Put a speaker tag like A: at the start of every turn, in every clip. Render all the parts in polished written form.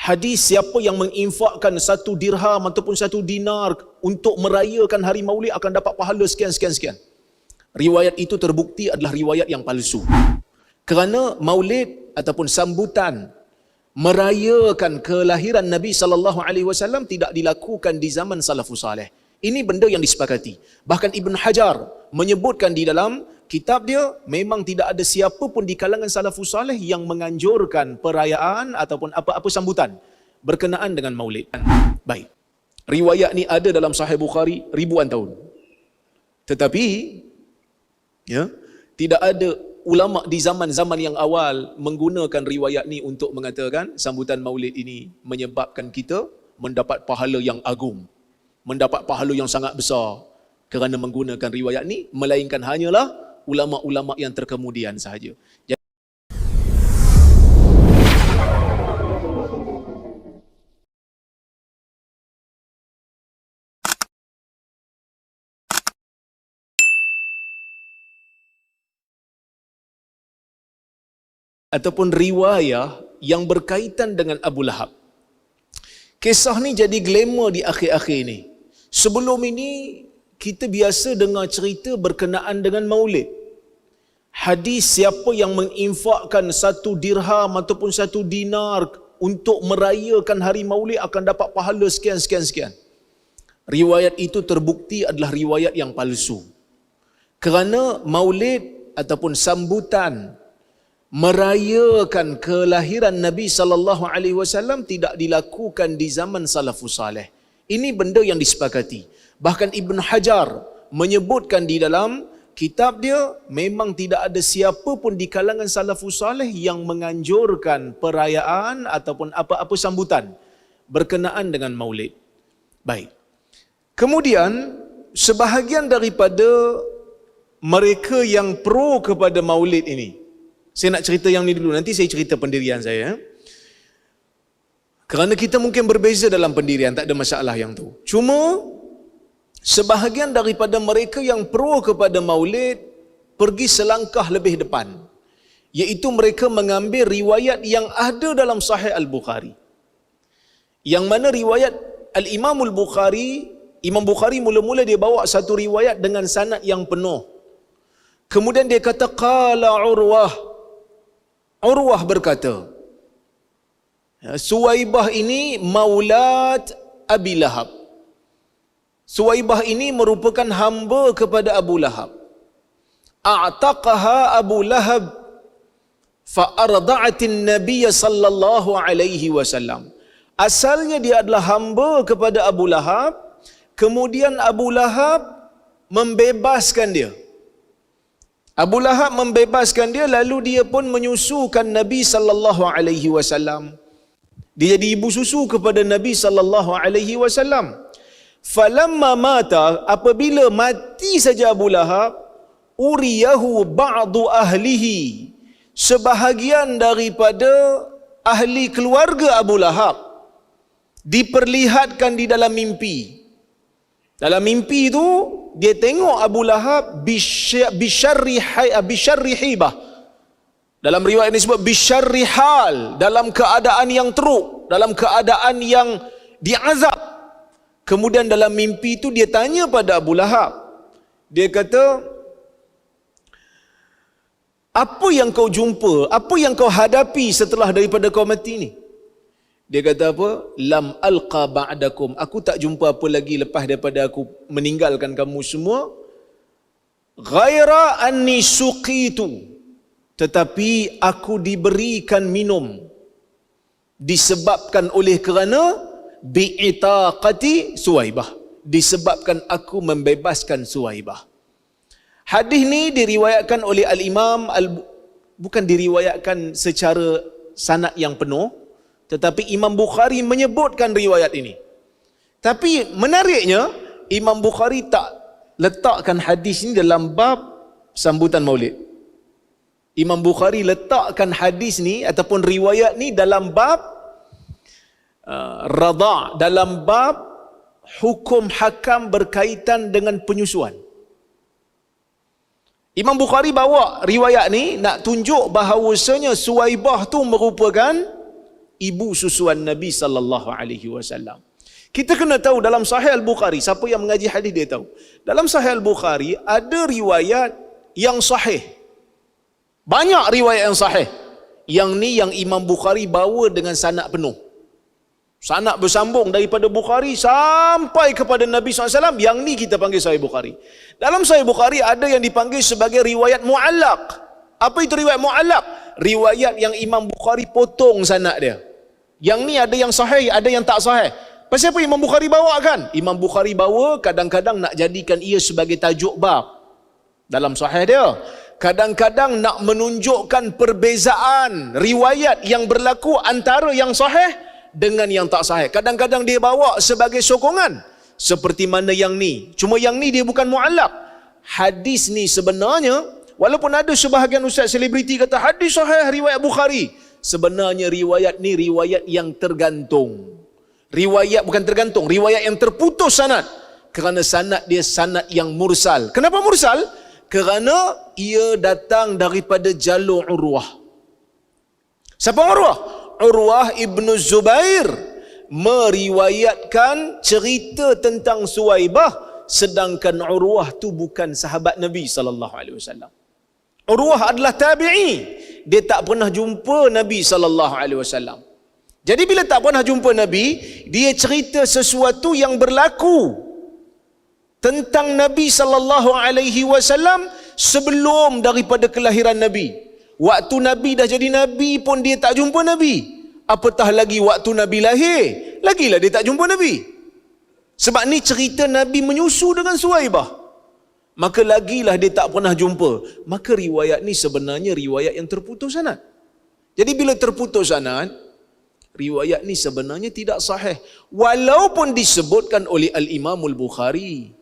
A: hadis siapa yang menginfakkan 1 dirham ataupun 1 dinar untuk merayakan hari Maulid akan dapat pahala sekian. Riwayat itu terbukti adalah riwayat yang palsu. Kerana Maulid ataupun sambutan merayakan kelahiran Nabi SAW tidak dilakukan di zaman salafus salih. Ini benda yang disepakati. Bahkan Ibn Hajar menyebutkan di dalam kitab dia, memang tidak ada siapa pun di kalangan salafus salih yang menganjurkan perayaan ataupun apa-apa sambutan berkenaan dengan Maulid. Baik. Riwayat ni ada dalam Sahih Bukhari ribuan tahun. Tetapi tidak ada ulama di zaman-zaman yang awal menggunakan riwayat ni untuk mengatakan sambutan Maulid ini menyebabkan kita mendapat pahala yang agung, mendapat pahala yang sangat besar kerana menggunakan riwayat ni, melainkan hanyalah ulama-ulama yang terkemudian sahaja. Ataupun riwayah yang berkaitan dengan Abu Lahab. Kisah ni jadi glamour di akhir-akhir ni. Sebelum ini kita biasa dengar cerita berkenaan dengan Maulid. Hadis siapa yang menginfakkan 1 dirham ataupun 1 dinar untuk merayakan hari Maulid akan dapat pahala sekian. Riwayat itu terbukti adalah riwayat yang palsu. Kerana Maulid ataupun sambutan merayakan kelahiran Nabi SAW tidak dilakukan di zaman salafus salih. Ini benda yang disepakati. Bahkan Ibn Hajar menyebutkan di dalam kitab dia, memang tidak ada siapa pun di kalangan salafus salih yang menganjurkan perayaan ataupun apa-apa sambutan berkenaan dengan Maulid. Baik. Kemudian sebahagian daripada mereka yang pro kepada Maulid ini, saya nak cerita yang ni dulu, nanti saya cerita pendirian saya. Kerana kita mungkin berbeza dalam pendirian, tak ada masalah yang tu. Cuma sebahagian daripada mereka yang pro kepada Maulid pergi selangkah lebih depan, iaitu mereka mengambil riwayat yang ada dalam Sahih Al-Bukhari, yang mana riwayat Al-Imam Al-Bukhari, Imam Bukhari mula-mula dia bawa satu riwayat dengan sanad yang penuh. Kemudian dia kata qala Urwah berkata, Suwaibah ini maulat Abi Lahab. Suwaibah ini merupakan hamba kepada Abu Lahab. A'taqaha Abu Lahab fa'arda'atin Nabiy sallallahu alaihi wasallam. Asalnya dia adalah hamba kepada Abu Lahab, kemudian Abu Lahab membebaskan dia. Abu Lahab membebaskan dia, lalu dia pun menyusukan Nabi sallallahu alaihi wasallam. Dia jadi ibu susu kepada Nabi sallallahu alaihi wasallam. Falamma mata, apabila mati saja Abu Lahab, uriyahu ba'du ahlihi, sebahagian daripada ahli keluarga Abu Lahab diperlihatkan di dalam mimpi. Dalam mimpi itu dia tengok Abu Lahab bisyarri hibah. Dalam riwayat ini disebut bisyarri hal, dalam keadaan yang teruk, dalam keadaan yang diazab. Kemudian dalam mimpi itu dia tanya pada Abu Lahab. Dia kata, apa yang kau jumpa, apa yang kau hadapi setelah daripada kau mati ni? Dia kata apa? Lam alqa ba'dakum. Aku tak jumpa apa lagi lepas daripada aku meninggalkan kamu semua. Ghaira anni suqitu. Tetapi aku diberikan minum. Disebabkan oleh kerana bi'itaqati Suwaibah. Disebabkan aku membebaskan Suwaibah. Hadis ni diriwayatkan oleh Al-Imam, bukan diriwayatkan secara sanad yang penuh, tetapi Imam Bukhari menyebutkan riwayat ini. Tapi menariknya, Imam Bukhari tak letakkan hadis ini dalam bab sambutan Maulid. Imam Bukhari letakkan hadis ni ataupun riwayat ni dalam bab radha', dalam bab hukum hakam berkaitan dengan penyusuan. Imam Bukhari bawa riwayat ni nak tunjuk bahawasanya Suwaibah tu merupakan ibu susuan Nabi sallallahu alaihi wasallam. Kita kena tahu dalam Sahih Al-Bukhari, siapa yang mengaji hadis dia tahu. Dalam Sahih Al-Bukhari ada riwayat yang sahih. Banyak riwayat yang sahih. Yang ni yang Imam Bukhari bawa dengan sanad penuh. Sanad bersambung daripada Bukhari sampai kepada Nabi SAW. Yang ni kita panggil Sahih Bukhari. Dalam Sahih Bukhari ada yang dipanggil sebagai riwayat mu'allaq. Apa itu riwayat mu'allaq? Riwayat yang Imam Bukhari potong sanad dia. Yang ni ada yang sahih, ada yang tak sahih. Pasal apa Imam Bukhari bawa kan? Imam Bukhari bawa kadang-kadang nak jadikan ia sebagai tajuk bab dalam sahih dia. Kadang-kadang nak menunjukkan perbezaan riwayat yang berlaku antara yang sahih dengan yang tak sahih. Kadang-kadang dia bawa sebagai sokongan. Seperti mana yang ni. Cuma yang ni dia bukan mu'allaq. Hadis ni sebenarnya, walaupun ada sebahagian ustaz selebriti kata hadis sahih riwayat Bukhari. Sebenarnya riwayat ni riwayat yang tergantung. Riwayat bukan tergantung, riwayat yang terputus sanad. Kerana sanad dia sanad yang mursal. Kenapa mursal? Kerana ia datang daripada jalur Urwah. Siapa Urwah? Urwah ibnu Zubair meriwayatkan cerita tentang Suwaibah, sedangkan Urwah tu bukan sahabat Nabi sallallahu alaihi wasallam. Urwah adalah tabi'i. Dia tak pernah jumpa Nabi sallallahu alaihi wasallam. Jadi bila tak pernah jumpa Nabi, dia cerita sesuatu yang berlaku tentang Nabi sallallahu alaihi wasallam sebelum daripada kelahiran Nabi. Waktu Nabi dah jadi Nabi pun dia tak jumpa Nabi. Apatah lagi waktu Nabi lahir, lagilah dia tak jumpa Nabi. Sebab ni cerita Nabi menyusu dengan Suwaibah. Maka lagilah dia tak pernah jumpa. Maka riwayat ni sebenarnya riwayat yang terputus sanad. Jadi bila terputus sanad, riwayat ni sebenarnya tidak sahih. Walaupun disebutkan oleh Al-Imamul Bukhari.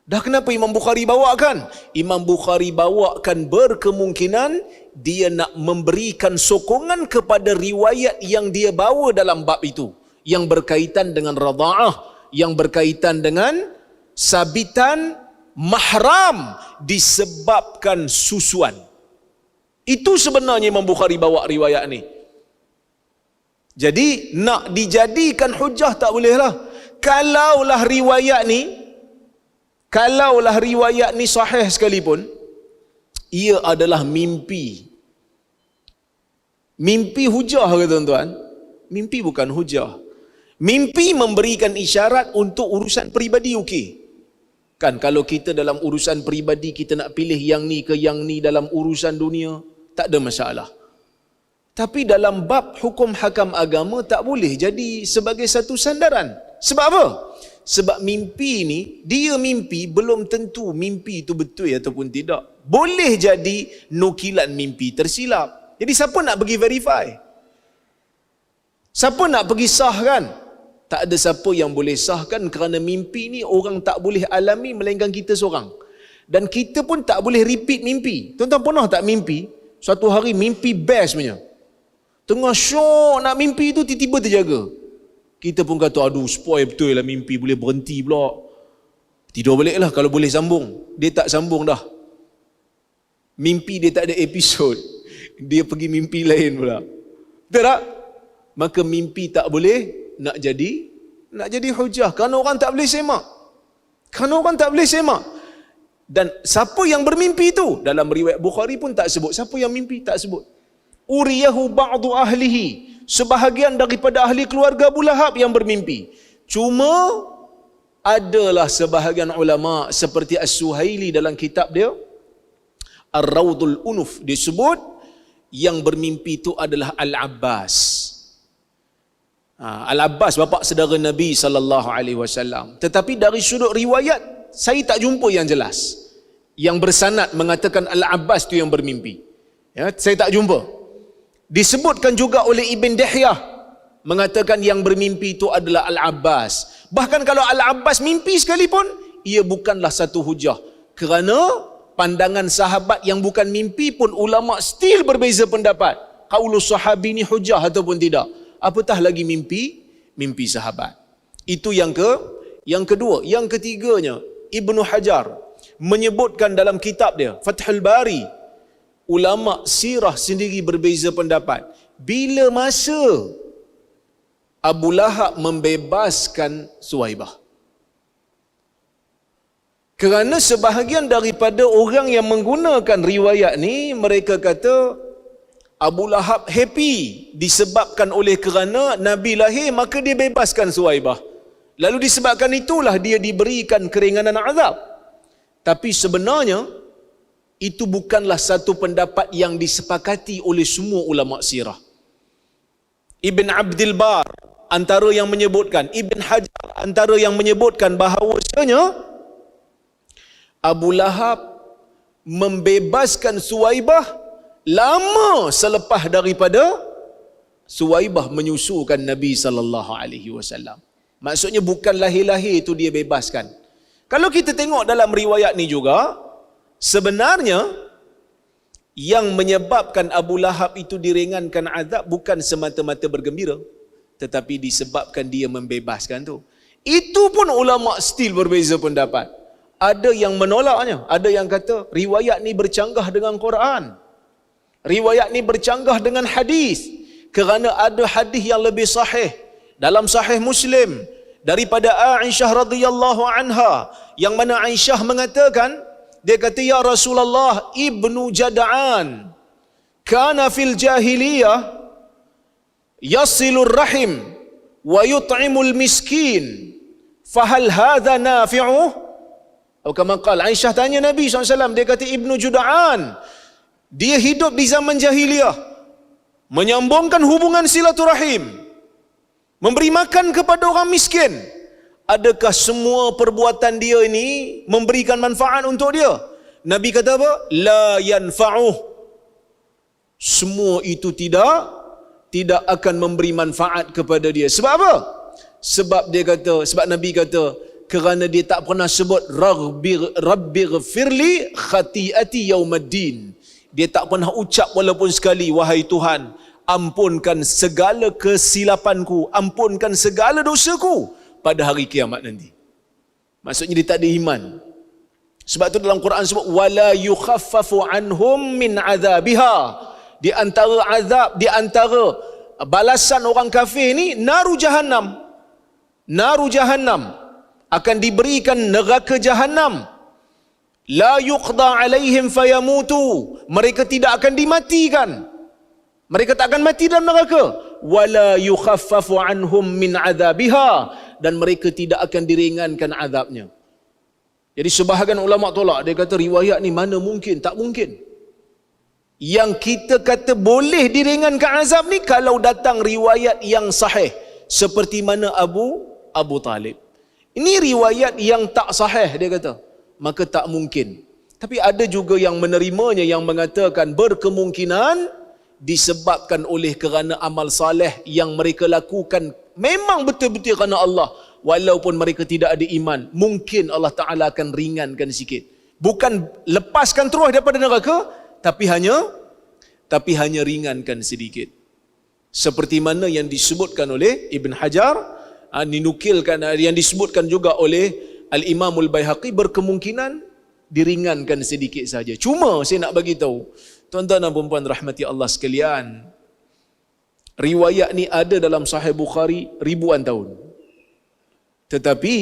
A: Dah kenapa Imam Bukhari bawakan? Imam Bukhari bawakan berkemungkinan dia nak memberikan sokongan kepada riwayat yang dia bawa dalam bab itu. Yang berkaitan dengan radha'ah. Yang berkaitan dengan sabitan mahram disebabkan susuan. Itu sebenarnya Imam Bukhari bawa riwayat ni. Jadi nak dijadikan hujah tak boleh lah. Kalaulah riwayat ni sahih sekalipun, ia adalah mimpi. Mimpi hujah ke tuan-tuan? Mimpi bukan hujah. Mimpi memberikan isyarat untuk urusan peribadi okey. Kan kalau kita dalam urusan peribadi kita nak pilih yang ni ke yang ni dalam urusan dunia, tak ada masalah. Tapi dalam bab hukum hakam agama tak boleh jadi sebagai satu sandaran. Sebab apa? Sebab mimpi ni, dia mimpi belum tentu mimpi itu betul ataupun tidak. Boleh jadi nukilan mimpi tersilap. Jadi siapa nak pergi verify? Siapa nak pergi sahkan? Tak ada siapa yang boleh sahkan kerana mimpi ni orang tak boleh alami melainkan kita seorang. Dan kita pun tak boleh repeat mimpi. Tuan-tuan pernah tak mimpi? Suatu hari mimpi best punya. Tengah syok nak mimpi tu tiba-tiba terjaga. Kita pun kata aduh spoil betul lah mimpi, boleh berhenti pula. Tidur balik lah kalau boleh sambung. Dia tak sambung dah. Mimpi dia tak ada episod. Dia pergi mimpi lain pula. Betul tak? Maka mimpi tak boleh nak jadi hujah. Kerana orang tak boleh semak. Dan siapa yang bermimpi itu? Dalam riwayat Bukhari pun tak sebut. Siapa yang mimpi? Tak sebut. Uriyahu ba'du ahlihi. Sebahagian daripada ahli keluarga Abu Lahab yang bermimpi. Cuma adalah sebahagian ulama seperti As-Suhaili dalam kitab dia Ar-Rawdul Unuf disebut yang bermimpi itu adalah Al-Abbas. Al-Abbas bapa saudara Nabi sallallahu alaihi wasallam. Tetapi dari sudut riwayat saya tak jumpa yang jelas. Yang bersanad mengatakan Al-Abbas itu yang bermimpi. Ya, saya tak jumpa. Disebutkan juga oleh Ibn Dihyah mengatakan yang bermimpi itu adalah Al-Abbas. Bahkan kalau Al-Abbas mimpi sekalipun, ia bukanlah satu hujah. Kerana pandangan sahabat yang bukan mimpi pun ulama still berbeza pendapat. Qaulus sahabi ni hujah ataupun tidak. Apatah lagi mimpi sahabat. Itu yang kedua. Yang ketiganya, Ibnu Hajar menyebutkan dalam kitab dia Fathul Bari, ulama sirah sendiri berbeza pendapat. Bila masa Abu Lahab membebaskan Suwaibah. Kerana sebahagian daripada orang yang menggunakan riwayat ni, mereka kata Abu Lahab happy disebabkan oleh kerana Nabi lahir, maka dia bebaskan Suwaibah. Lalu disebabkan itulah dia diberikan keringanan azab. Tapi sebenarnya itu bukanlah satu pendapat yang disepakati oleh semua ulama sirah. Ibn Abdul Bar antara yang menyebutkan, Ibn Hajar antara yang menyebutkan bahawasanya Abu Lahab membebaskan Suwaibah lama selepas daripada Suwaibah menyusukan Nabi SAW. Maksudnya bukan lahir-lahir itu dia bebaskan. Kalau kita tengok dalam riwayat ni juga, sebenarnya yang menyebabkan Abu Lahab itu diringankan azab bukan semata-mata bergembira, tetapi disebabkan dia membebaskan tu. Itu pun ulama still berbeza pendapat. Ada yang menolaknya, ada yang kata riwayat ni bercanggah dengan Quran. Riwayat ni bercanggah dengan hadis, kerana ada hadis yang lebih sahih dalam Sahih Muslim daripada Aisyah radhiyallahu anha, yang mana Aisyah mengatakan, dia kata, ya Rasulullah, Ibnu Jad'an kana fil jahiliyah yasilur rahim wa yut'imul miskin, fahal hadha nafi'uh? Atau kama qala, Aisyah tanya Nabi SAW, dia kata Ibnu Jud'an, dia hidup di zaman jahiliyah, menyambungkan hubungan silaturahim, memberi makan kepada orang miskin. Adakah semua perbuatan dia ini memberikan manfaat untuk dia? Nabi kata apa? La yanfa'uh. Semua itu tidak akan memberi manfaat kepada dia. Sebab apa? Sebab Nabi kata, kerana dia tak pernah sebut Rabbighfirli khati'ati yaumaddin. Dia tak pernah ucap walaupun sekali, wahai Tuhan, ampunkan segala kesilapanku, ampunkan segala dosaku pada hari kiamat nanti. Maksudnya dia tak ada iman. Sebab tu dalam Quran sebut wala yukhaffafu anhum min azabiha. Di antara azab, di antara balasan orang kafir ni naru jahannam. Naru jahannam, akan diberikan neraka jahannam. La yuqda alaihim fayamutu. Mereka tidak akan dimatikan. Mereka tak akan mati dalam neraka. Wala yukhaffafu anhum min azabiha. Dan mereka tidak akan diringankan azabnya. Jadi sebahagian ulama tolak. Dia kata riwayat ni mana mungkin, tak mungkin. Yang kita kata boleh diringankan azab ni kalau datang riwayat yang sahih, seperti mana Abu Talib. Ini riwayat yang tak sahih, dia kata, maka tak mungkin. Tapi ada juga yang menerimanya, yang mengatakan berkemungkinan disebabkan oleh kerana amal saleh yang mereka lakukan memang betul-betul kerana Allah, walaupun mereka tidak ada iman, mungkin Allah Ta'ala akan ringankan sikit. Bukan lepaskan terus daripada neraka, tapi hanya ringankan sedikit. Seperti mana yang disebutkan oleh Ibn Hajar, dinukilkan, yang disebutkan juga oleh Al-Imamul Baihaqi, berkemungkinan diringankan sedikit saja. Cuma saya nak bagi tahu, tuan-tuan dan puan-puan rahmati Allah sekalian, riwayat ni ada dalam Sahih Bukhari ribuan tahun. Tetapi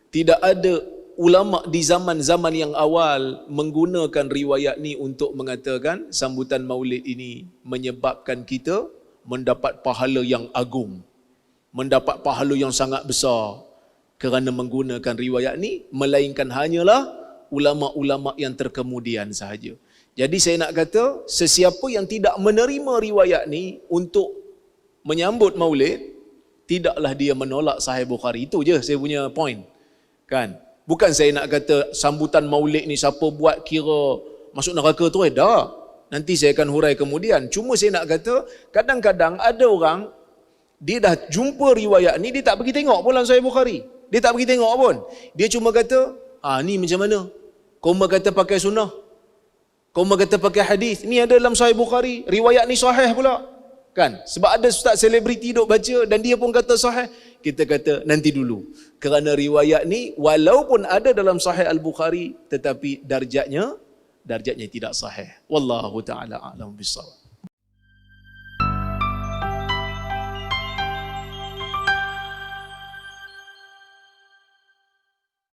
A: tidak ada ulama di zaman-zaman yang awal menggunakan riwayat ni untuk mengatakan sambutan Maulid ini menyebabkan kita mendapat pahala yang agung, mendapat pahala yang sangat besar kerana menggunakan riwayat ni, melainkan hanyalah ulama-ulama yang terkemudian sahaja. Jadi saya nak kata, sesiapa yang tidak menerima riwayat ni untuk menyambut Maulid, tidaklah dia menolak Sahih Bukhari. Itu je saya punya point, kan? Bukan saya nak kata sambutan Maulid ni siapa buat kira masuk neraka tu, dah. Nanti saya akan hurai kemudian. Cuma saya nak kata, kadang-kadang ada orang, dia dah jumpa riwayat ni, dia tak pergi tengok pun dalam Sahih Bukhari. Dia tak pergi tengok pun. Dia cuma kata, ni macam mana? Kau kata pakai sunnah, kau kata pakai hadis. Ni ada dalam Sahih Bukhari, riwayat ni sahih pula, kan? Sebab ada ustaz selebriti duk baca dan dia pun kata sahih. Kita kata nanti dulu, kerana riwayat ni walaupun ada dalam Sahih Al-Bukhari, tetapi darjatnya tidak sahih. Wallahu ta'ala a'lam bissawab.